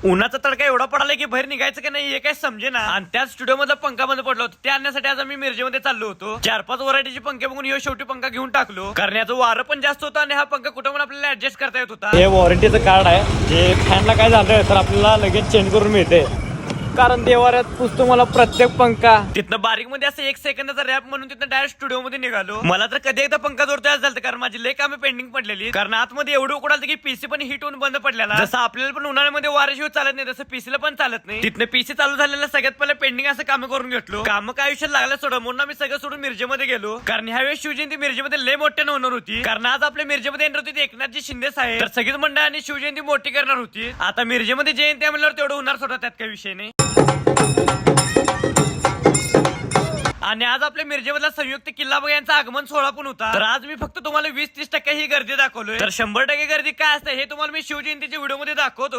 उन्हाचा तडका एवढा पडाला की बाहेर निघायचं का नाही हे काय समजे ना. आणि त्याच स्टुडिओ मधला पंखा बंद पडला होता. ते आणण्यासाठी आज आम्ही मिरजेमध्ये चाललो होतो. 4-5 व्हरायटीचे पंखे बघून हे शेवटी पंखा घेऊन टाकलो. कारण याचं वारं पण जास्त होतं आणि हा पंखा कुठं पण आपल्याला ऍडजस्ट करता येत होता. हे वॉरंटीचं कार्ड आहे जे फॅनला काय झालं तर आपल्याला लगेच चेंज करून मिळते. कारण देवाऱ्यात पुसतो मला प्रत्येक पंखा. तिथनं बारीक मध्ये असं 1 सेकंदाचा रॅप म्हणून तिथं डायरेक्ट स्टुडिओ मध्ये निघालो. मला तर कधी एकदा पंखा जोडता झालं कारण माझी लय कामे पेंडिंग पडलेली. कारण आतमध्ये एवढं उकडाल की पीसी पण हिट होऊन बंद पडलेला. जसं आपल्याला पण उन्हाळ्यामध्ये वाऱ्याशिवाय चालत नाही तसं पीसीला पण चालत नाही. तिथनं पीसी चालू झालेलं सगळ्यात पहिले पेंडिंग असं काम करून घेतलो. काम काय आयुष्यात लागलं सोडा म्हणून आम्ही सगळं सोडून मिरजेमध्ये गेलो. कारण ह्यावेळेस शिवजयंती मिरजेमध्ये लय मोठ्यानं होणार होती. कारण आज आपल्या मिरजेमध्ये येणार होती एकनाथजी शिंदे साहेब. तर सगळीच मंडळ आणि शिवजयंती मोठी करणार होती. आता मिरजेमध्ये जयंती आहे म्हणल्यावर तेवढं होणार सोडा त्यात काही विषय नाही. आणि आज आपल्या मिरजेमधला संयुक्त किल्ला बघ यांचा आगमन सोहळा पण होता. तर आज मी फक्त तुम्हाला 20-30% ही गर्दी दाखवलोय. तर 100% गर्दी काय असते हे तुम्हाला मी शिवजयंतीच्या व्हिडिओ मध्ये दाखवतो.